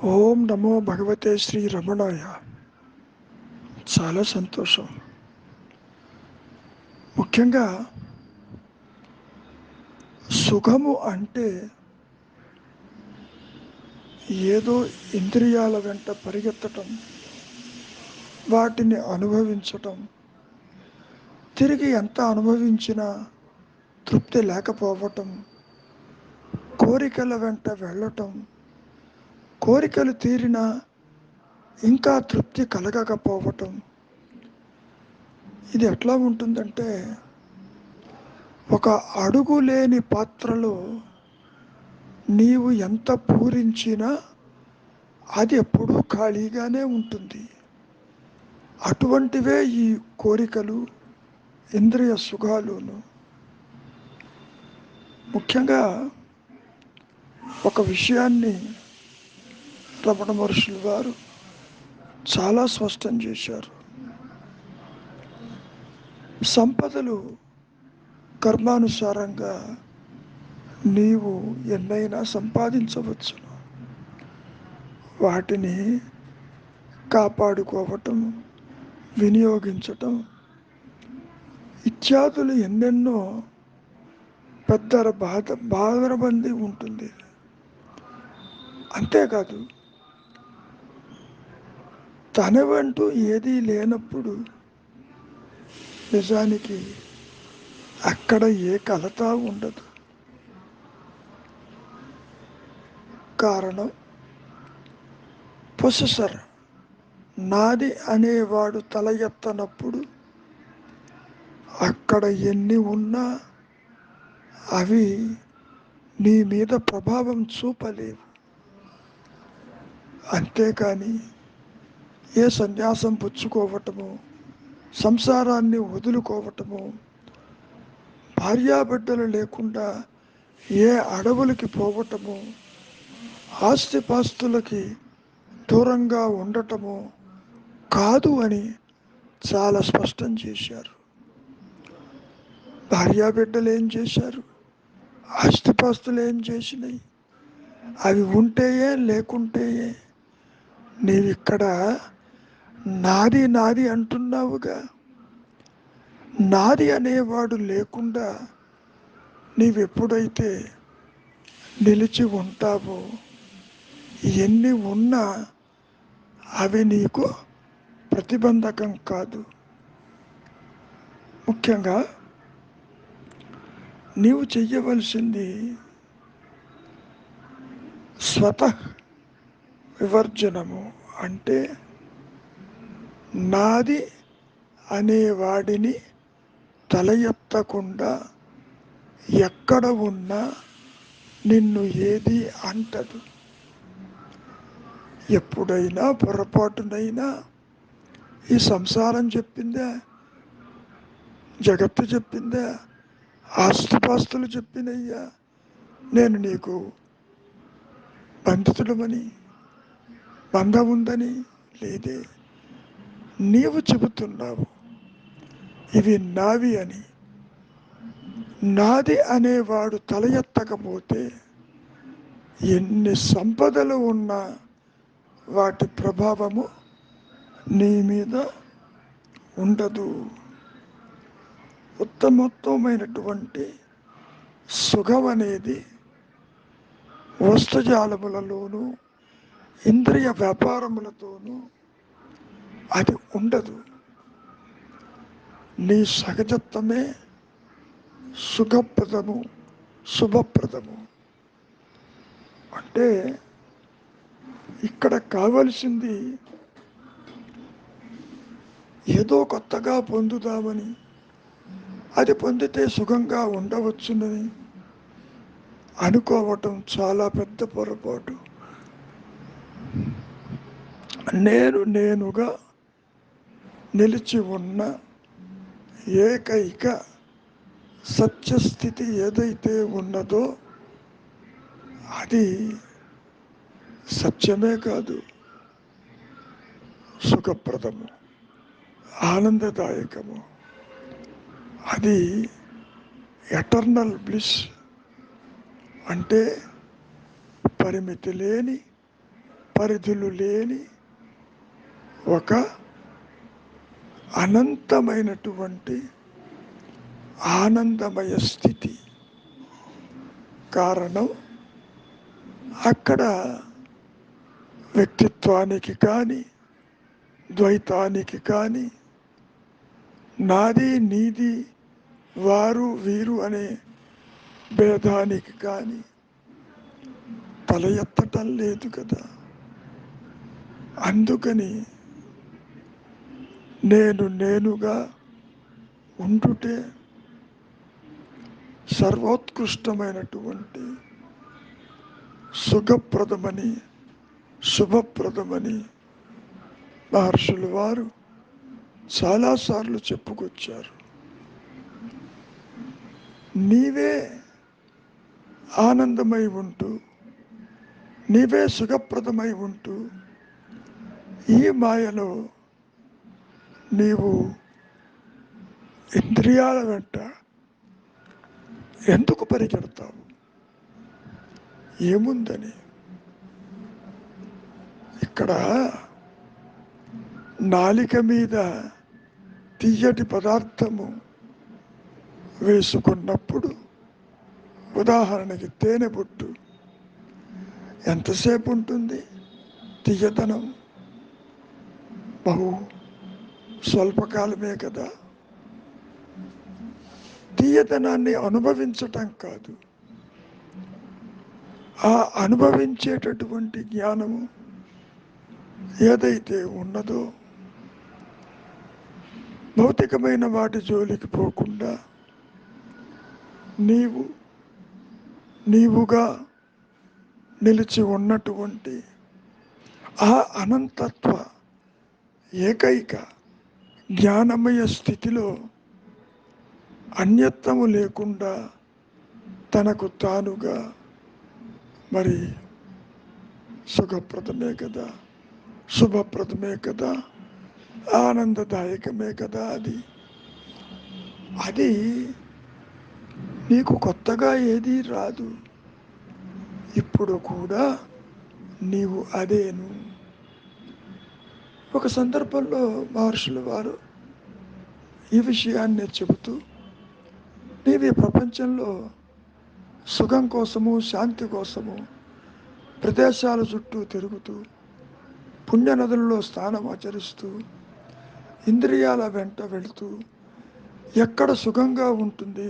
ఓం నమో భగవతే శ్రీ రమణాయ. చాలా సంతోషం. ముఖ్యంగా సుఖము అంటే ఏదో ఇంద్రియాల వెంట పరిగెత్తటం, వాటిని అనుభవించటం, తిరిగి ఎంత అనుభవించినా తృప్తి లేకపోవటం, కోరికల వెంట వెళ్ళటం, కోరికలు తీరినా ఇంకా తృప్తి కలగకపోవటం. ఇది ఎట్లా ఉంటుందంటే, ఒక అడుగు లేని పాత్రలో నీవు ఎంత పూరించినా అది ఎప్పుడూ ఖాళీగానే ఉంటుంది. అటువంటివే ఈ కోరికలు, ఇంద్రియ సుఖాలును. ముఖ్యంగా ఒక విషయాన్ని రమణ మహర్షులు వారు చాలా స్పష్టం చేశారు. సంపదలు కర్మానుసారంగా నీవు ఎన్నైనా సంపాదించవచ్చును. వాటిని కాపాడుకోవటం, వినియోగించటం ఇత్యాదులు ఎన్నెన్నో పెద్ద బాధబంది ఉంటుంది. అంతేకాదు, తనవంటూ ఏదీ లేనప్పుడు నిజానికి అక్కడ ఏ కలత ఉండదు. కారణం, పొసెసర్ నాది అనేవాడు తల ఎత్తనప్పుడు అక్కడ ఎన్ని ఉన్నా అవి నీ మీద ప్రభావం చూపలేవు. అంతేకాని ఏ సన్యాసం పుచ్చుకోవటము, సంసారాన్ని వదులుకోవటము, భార్యాబిడ్డలు లేకుండా ఏ అడవులకి పోవటము, ఆస్తిపాస్తులకి దూరంగా ఉండటము కాదు అని చాలా స్పష్టం చేశారు. భార్యాబిడ్డలు ఏం చేశారు? ఆస్తిపాస్తులు ఏం చేసినాయి? అవి ఉంటేయే లేకుంటేయే. నీవిక్కడ నాది నాది అంటున్నావుగా. నాది అనేవాడు లేకుండా నీవెప్పుడైతే నిలిచి ఉంటావో ఎన్ని ఉన్నా అవి నీకు ప్రతిబంధకం కాదు. ముఖ్యంగా నీవు చెయ్యవలసింది స్వతః వివర్జనము. అంటే నాది అనేవాడిని తల ఎత్తకుండా ఎక్కడ ఉన్నా నిన్ను ఏది అంటదు. ఎప్పుడైనా పొరపాటునైనా ఈ సంసారం చెప్పిందా, జగత్తు చెప్పిందా, ఆస్తిపాస్తులు చెప్పినయ్యా నేను నీకు బంధితుడమని, బంధం ఉందని? లేదే. నీవు చెబుతున్నావు ఇవి నావి అని. నాది అనేవాడు తల ఎత్తకపోతే ఎన్ని సంపదలు ఉన్నా వాటి ప్రభావము నీ మీద ఉండదు. ఉత్తమోత్తమైనటువంటి సుఖం అనేది వస్తుజాలములలోనూ ఇంద్రియ వ్యాపారములతోనూ అది ఉండదు. నీ సహజత్వమే సుఖప్రదము, శుభప్రదము. అంటే ఇక్కడ కావలసింది ఏదో కొత్తగా పొందుదామని, అది పొందితే సుఖంగా ఉండవచ్చునని అనుకోవటం చాలా పెద్ద పొరపాటు. నేనుగా నిలిచి ఉన్న ఏకైక సత్యస్థితి ఏదైతే ఉన్నదో అది సత్యమే కాదు, సుఖప్రదము, ఆనందదాయకము. అది ఎటర్నల్ బ్లిస్. అంటే పరిమితి లేని పరిధులు లేని ఒక అనంతమైనటువంటి ఆనందమయ స్థితి. కారణం అక్కడ వ్యక్తిత్వానికి కానీ, ద్వైతానికి కానీ, నాది నీది, వారు వీరు అనే భేదానికి కానీ తల ఎత్తటం లేదు కదా. అందుకని నేనుగా ఉండుటే సర్వోత్కృష్టమైనటువంటి సుఖప్రదమని, శుభప్రదమని మహర్షులు వారు చాలాసార్లు చెప్పుకొచ్చారు. నీవే ఆనందమై ఉంటూ, నీవే సుఖప్రదమై ఉంటూ, ఈ మాయలో నీవు ఇంద్రియాల వెంట ఎందుకు పరిగెడతావు? ఏముందని? ఇక్కడ నాలిక మీద తీయటి పదార్థము వేసుకున్నప్పుడు, ఉదాహరణకి తేనె బొట్టు ఎంతసేపు ఉంటుంది? తీయదనం బహు స్వల్పకాలమే కదా. తీయదనాన్ని అనుభవించటం కాదు, ఆ అనుభవించేటటువంటి జ్ఞానము ఏదైతే ఉన్నదో భౌతికమైన వాటి జోలికి పోకుండా నీవుగా నిలిచి ఉన్నటువంటి ఆ అనంతత్వ ఏకైక జ్ఞానమయ స్థితిలో అన్యత్వము లేకుండా తనకు తానుగా మరి సుఖప్రదమే కదా, శుభప్రదమే కదా, ఆనందదాయకమే కదా. అది నీకు కొత్తగా ఏదీ రాదు. ఇప్పుడు కూడా నీవు అదేను. ఒక సందర్భంలో మహర్షులు వారు ఈ విషయాన్ని చెబుతూ, నీవు ఈ ప్రపంచంలో సుఖం కోసము, శాంతి కోసము ప్రదేశాల చుట్టూ తిరుగుతూ, పుణ్యనదులలో స్నానం ఆచరిస్తూ, ఇంద్రియాల వెంట వెళుతూ, ఎక్కడ సుఖంగా ఉంటుంది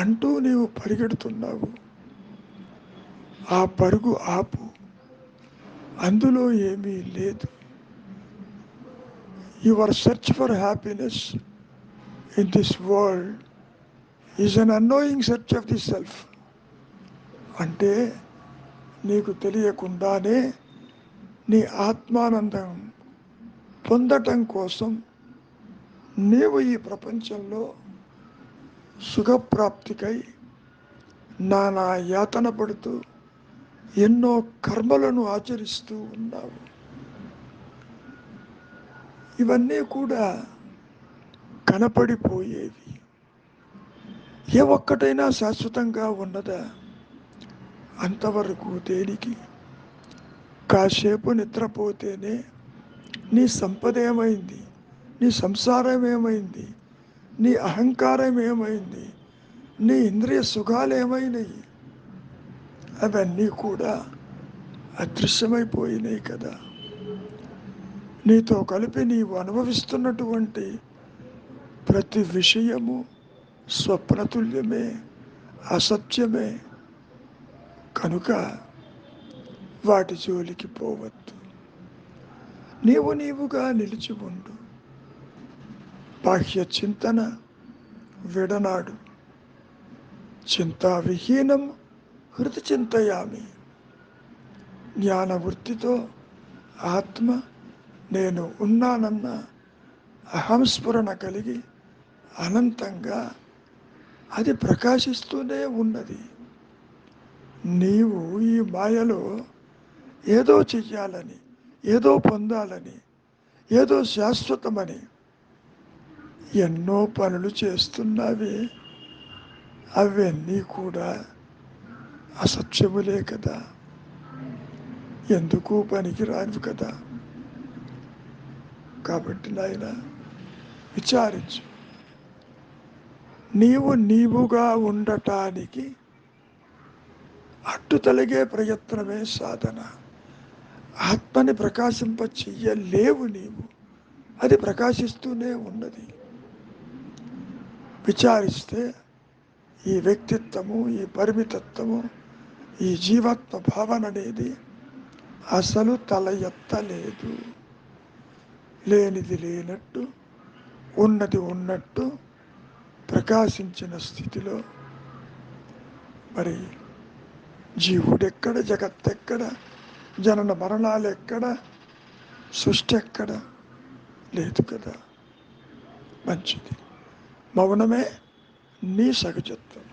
అంటూ నీవు పరిగెడుతున్నావు. ఆ పరుగు ఆపు, అందులో ఏమీ లేదు. Your search for happiness in this world is an annoying search of the self. అంటే నీకు తెలియకుండానే నీ ఆత్మానందం పొందటం కోసం నీవు ఈ ప్రపంచంలో సుఖప్రాప్తికై నానా యాతన పడుతూ ఎన్నో కర్మలను ఆచరిస్తూ ఉన్నావు. ఇవన్నీ కూడా కనపడిపోయేవి. ఏ ఒక్కటైనా శాశ్వతంగా ఉన్నదా? అంతవరకు దేనికి? కాసేపు నిద్రపోతేనే నీ సంపద ఏమైంది, నీ సంసారం ఏమైంది, నీ అహంకారం ఏమైంది, నీ ఇంద్రియ సుఖాలు ఏమైనాయి? అవన్నీ కూడా అదృశ్యమైపోయినాయి కదా. నీతో కలిపి నీవు అనుభవిస్తున్నటువంటి ప్రతి విషయము స్వప్నతుల్యమే, అసత్యమే. కనుక వాటి జోలికి పోవద్దు. నీవుగా నిలిచి ఉండు. బాహ్య చింతన విడనాడు. చింతావిహీనం హృది చింతయామి. జ్ఞానవృత్తితో ఆత్మ నేను ఉన్నానన్న అహంస్ఫురణ కలిగి అనంతంగా అది ప్రకాశిస్తూనే ఉన్నది. నీవు ఈ మాయలో ఏదో చెయ్యాలని, ఏదో పొందాలని, ఏదో శాశ్వతమని ఎన్నో పనులు చేస్తున్నావే, అవన్నీ కూడా అసత్యములే కదా. ఎందుకు పనికిరాను కదా. కాబట్టి నాయన విచారించు. నీవు నీవుగా ఉండటానికి అడ్డు తొలగే ప్రయత్నమే సాధన. ఆత్మని ప్రకాశింప చెయ్యలేవు నీవు, అది ప్రకాశిస్తూనే ఉన్నది. విచారిస్తే ఈ వ్యక్తిత్వము, ఈ పరిమితత్వము, ఈ జీవాత్మ భావన అనేది అసలు తల ఎత్తలేదు. లేనిది లేనట్టు, ఉన్నది ఉన్నట్టు ప్రకాశించిన స్థితిలో మరి జీవుడెక్కడ, జగత్తెక్కడ, జనన మరణాలు ఎక్కడ, సృష్టి ఎక్కడ లేదు కదా. మంచిది, మౌనమే నీ సహజత్వం.